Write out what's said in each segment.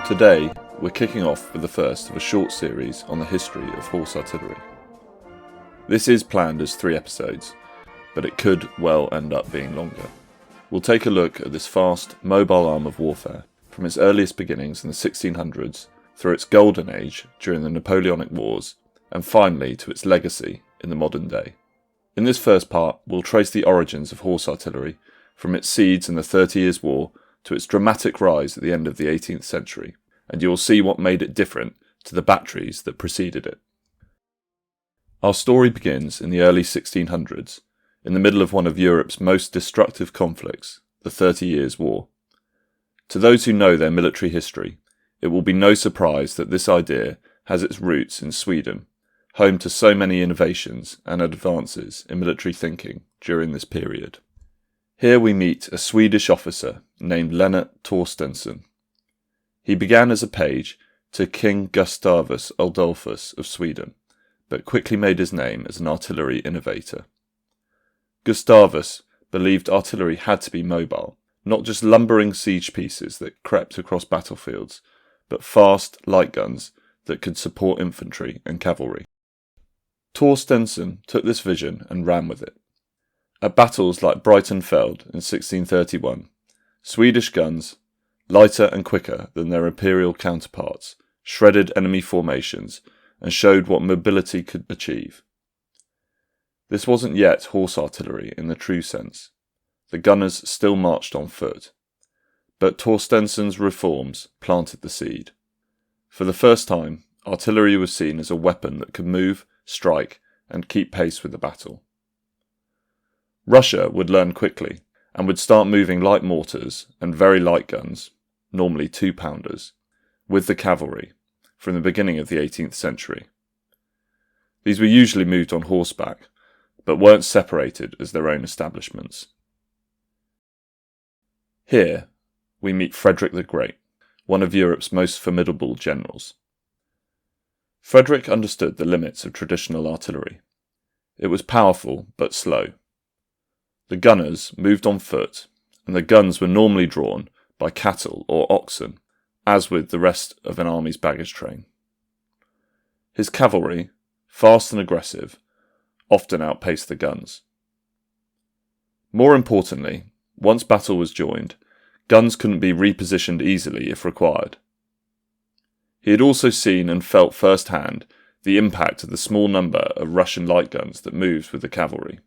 Today, we're kicking off with the first of a short series on the history of horse artillery. This is planned as 3 episodes, but it could well end up being longer. We'll take a look at this fast, mobile arm of warfare, from its earliest beginnings in the 1600s, through its golden age during the Napoleonic Wars, and finally to its legacy in the modern day. In this first part, we'll trace the origins of horse artillery, from its seeds in the 30 Years' War to its dramatic rise at the end of the 18th century, and you'll see what made it different to the batteries that preceded it. Our story begins in the early 1600s, in the middle of one of Europe's most destructive conflicts, the 30 Years' War. To those who know their military history, it will be no surprise that this idea has its roots in Sweden, home to so many innovations and advances in military thinking during this period. Here we meet a Swedish officer named Lennart Torstenson. He began as a page to King Gustavus Adolphus of Sweden, but quickly made his name as an artillery innovator. Gustavus believed artillery had to be mobile, not just lumbering siege pieces that crept across battlefields, but fast, light guns that could support infantry and cavalry. Torstenson took this vision and ran with it. At battles like Breitenfeld in 1631, Swedish guns, lighter and quicker than their imperial counterparts, shredded enemy formations and showed what mobility could achieve. This wasn't yet horse artillery in the true sense. The gunners still marched on foot. But Torstenson's reforms planted the seed. For the first time, artillery was seen as a weapon that could move, strike, and keep pace with the battle. Russia would learn quickly, and would start moving light mortars and very light guns, normally 2-pounders, with the cavalry, from the beginning of the 18th century. These were usually moved on horseback, but weren't separated as their own establishments. Here, we meet Frederick the Great, one of Europe's most formidable generals. Frederick understood the limits of traditional artillery. It was powerful but slow. The gunners moved on foot, and the guns were normally drawn by cattle or oxen, as with the rest of an army's baggage train. His cavalry, fast and aggressive, often outpaced the guns. More importantly, once battle was joined, guns couldn't be repositioned easily if required. He had also seen and felt firsthand the impact of the small number of Russian light guns that moved with the cavalry.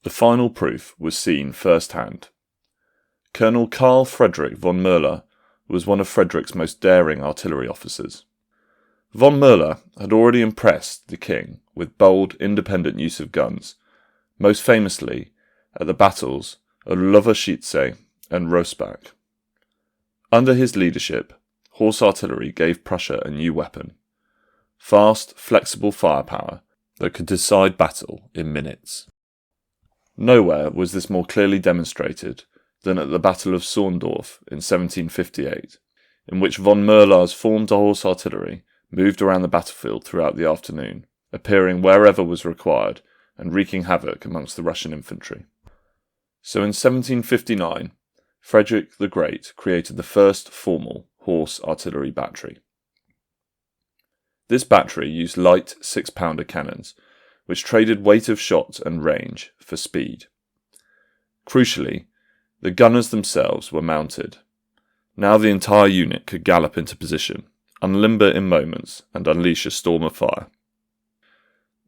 The final proof was seen firsthand. Colonel Karl Frederick von Müller was one of Frederick's most daring artillery officers. Von Müller had already impressed the king with bold, independent use of guns, most famously at the battles of Lovochitze and Rosbach. Under his leadership, horse artillery gave Prussia a new weapon: fast, flexible firepower that could decide battle in minutes. Nowhere was this more clearly demonstrated than at the Battle of Zorndorf in 1758, in which von Müller's formed horse artillery moved around the battlefield throughout the afternoon, appearing wherever was required and wreaking havoc amongst the Russian infantry. So in 1759, Frederick the Great created the first formal horse artillery battery. This battery used light 6-pounder cannons, which traded weight of shot and range for speed. Crucially, the gunners themselves were mounted. Now the entire unit could gallop into position, unlimber in moments, and unleash a storm of fire.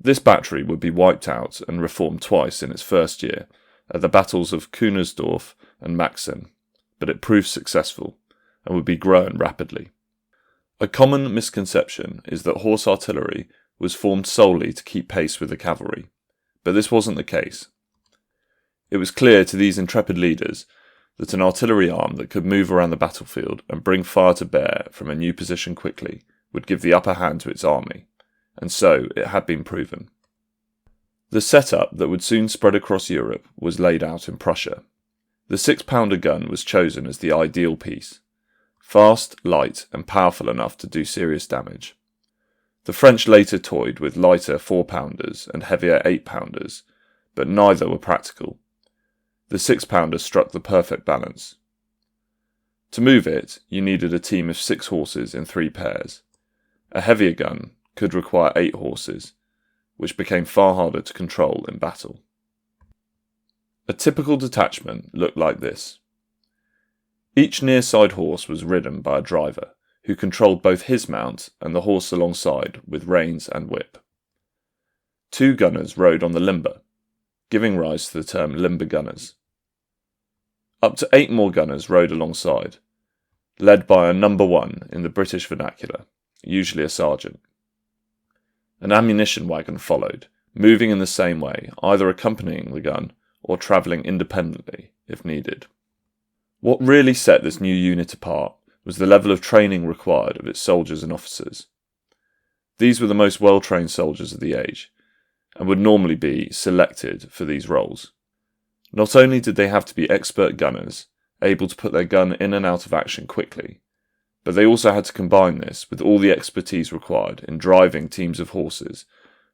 This battery would be wiped out and reformed twice in its first year, at the battles of Kunersdorf and Maxen, but it proved successful, and would be grown rapidly. A common misconception is that horse artillery was formed solely to keep pace with the cavalry, but this wasn't the case. It was clear to these intrepid leaders that an artillery arm that could move around the battlefield and bring fire to bear from a new position quickly would give the upper hand to its army, and so it had been proven. The setup that would soon spread across Europe was laid out in Prussia. The 6-pounder gun was chosen as the ideal piece: fast, light, and powerful enough to do serious damage. The French later toyed with lighter 4-pounders and heavier 8-pounders, but neither were practical. The 6-pounder struck the perfect balance. To move it, you needed a team of 6 horses in 3 pairs. A heavier gun could require 8 horses, which became far harder to control in battle. A typical detachment looked like this. Each near-side horse was ridden by a driver, who controlled both his mount and the horse alongside with reins and whip. 2 gunners rode on the limber, giving rise to the term limber gunners. Up to 8 more gunners rode alongside, led by a number 1 in the British vernacular, usually a sergeant. An ammunition wagon followed, moving in the same way, either accompanying the gun or travelling independently if needed. What really set this new unit apart was the level of training required of its soldiers and officers. These were the most well-trained soldiers of the age, and would normally be selected for these roles. Not only did they have to be expert gunners, able to put their gun in and out of action quickly, but they also had to combine this with all the expertise required in driving teams of horses,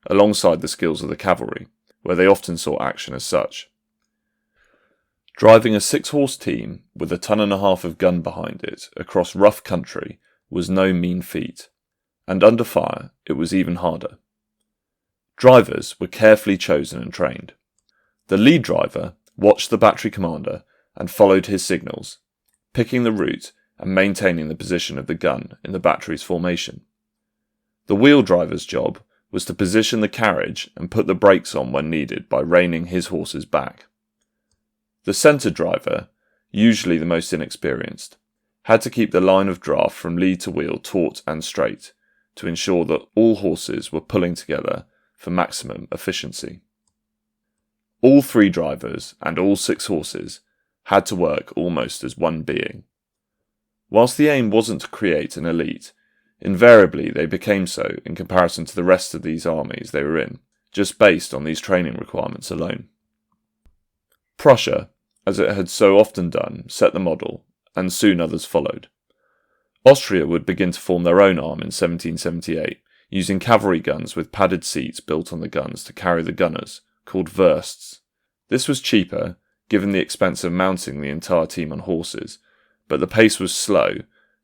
alongside the skills of the cavalry, where they often saw action as such. Driving a 6-horse team with 1.5 tons of gun behind it across rough country was no mean feat, and under fire it was even harder. Drivers were carefully chosen and trained. The lead driver watched the battery commander and followed his signals, picking the route and maintaining the position of the gun in the battery's formation. The wheel driver's job was to position the carriage and put the brakes on when needed by reining his horses back. The centre driver, usually the most inexperienced, had to keep the line of draft from lead to wheel taut and straight to ensure that all horses were pulling together for maximum efficiency. All 3 drivers and all 6 horses had to work almost as one being. Whilst the aim wasn't to create an elite, invariably they became so in comparison to the rest of these armies they were in, just based on these training requirements alone. Prussia, as it had so often done, set the model, and soon others followed. Austria would begin to form their own arm in 1778, using cavalry guns with padded seats built on the guns to carry the gunners, called versts. This was cheaper, given the expense of mounting the entire team on horses, but the pace was slow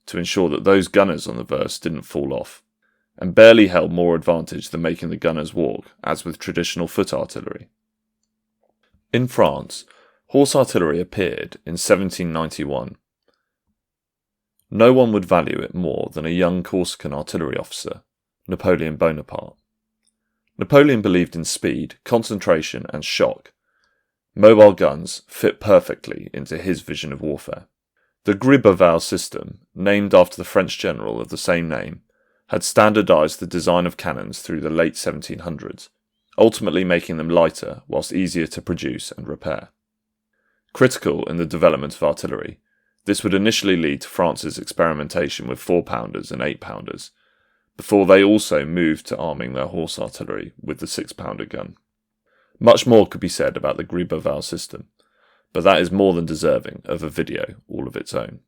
to ensure that those gunners on the verst didn't fall off, and barely held more advantage than making the gunners walk, as with traditional foot artillery. In France, horse artillery appeared in 1791. No one would value it more than a young Corsican artillery officer, Napoleon Bonaparte. Napoleon believed in speed, concentration and shock. Mobile guns fit perfectly into his vision of warfare. The Gribeauval system, named after the French general of the same name, had standardised the design of cannons through the late 1700s, ultimately making them lighter whilst easier to produce and repair. Critical in the development of artillery, this would initially lead to France's experimentation with 4-pounders and 8-pounders, before they also moved to arming their horse artillery with the 6-pounder gun. Much more could be said about the Gribeauval system, but that is more than deserving of a video all of its own.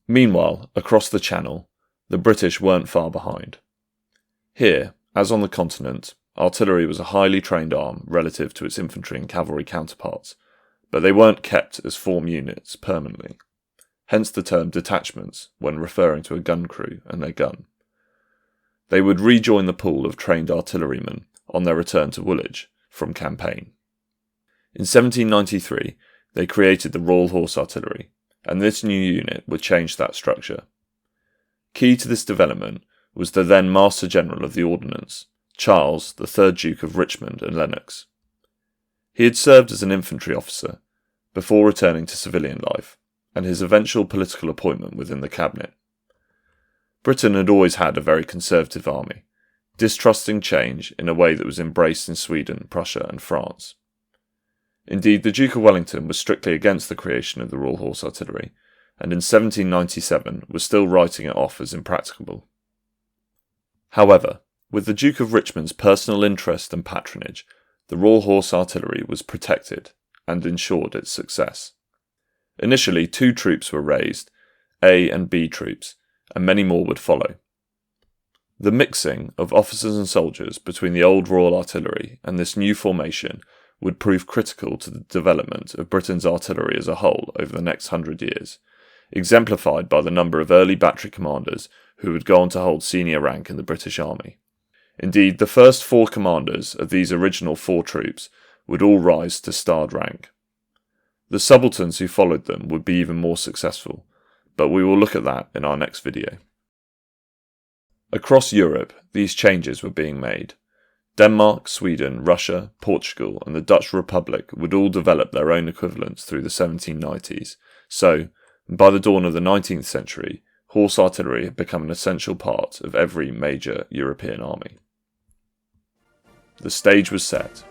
Meanwhile, across the Channel, the British weren't far behind. Here, as on the continent, artillery was a highly trained arm relative to its infantry and cavalry counterparts, but they weren't kept as form units permanently, hence the term detachments when referring to a gun crew and their gun. They would rejoin the pool of trained artillerymen on their return to Woolwich from campaign. In 1793, they created the Royal Horse Artillery, and this new unit would change that structure. Key to this development was the then Master General of the Ordnance, Charles, the 3rd Duke of Richmond and Lennox. He had served as an infantry officer before returning to civilian life, and his eventual political appointment within the cabinet. Britain had always had a very conservative army, distrusting change in a way that was embraced in Sweden, Prussia and France. Indeed, the Duke of Wellington was strictly against the creation of the Royal Horse Artillery, and in 1797 was still writing it off as impracticable. However, with the Duke of Richmond's personal interest and patronage, the Royal Horse Artillery was protected and ensured its success. Initially, 2 troops were raised, A and B troops, and many more would follow. The mixing of officers and soldiers between the old Royal Artillery and this new formation would prove critical to the development of Britain's artillery as a whole over the next 100 years, exemplified by the number of early battery commanders who would go on to hold senior rank in the British Army. Indeed, the first 4 commanders of these original 4 troops would all rise to starred rank. The subalterns who followed them would be even more successful, but we will look at that in our next video. Across Europe, these changes were being made. Denmark, Sweden, Russia, Portugal and the Dutch Republic would all develop their own equivalents through the 1790s, so, by the dawn of the 19th century, horse artillery had become an essential part of every major European army. The stage was set.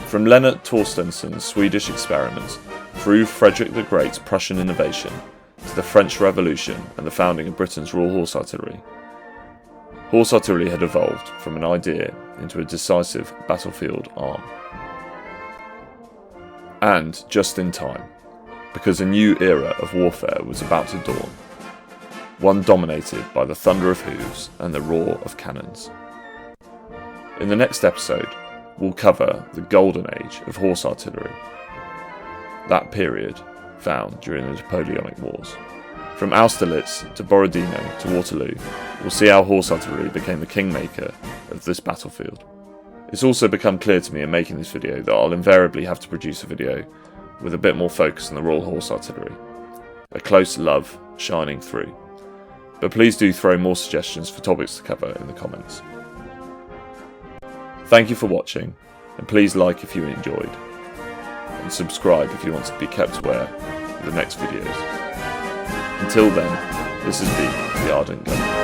From Lennart Torstenson's Swedish experiments, through Frederick the Great's Prussian innovation, to the French Revolution and the founding of Britain's Royal Horse Artillery, horse artillery had evolved from an idea into a decisive battlefield arm. And just in time, because a new era of warfare was about to dawn, one dominated by the thunder of hooves and the roar of cannons. In the next episode, we'll cover the golden age of horse artillery, that period found during the Napoleonic Wars. From Austerlitz to Borodino to Waterloo, we'll see how horse artillery became the kingmaker of this battlefield. It's also become clear to me in making this video that I'll invariably have to produce a video with a bit more focus on the Royal Horse Artillery, a close love shining through. But please do throw more suggestions for topics to cover in the comments. Thank you for watching, and please like if you enjoyed, and subscribe if you want to be kept aware of the next videos. Until then, this has been the Ardent Gunner.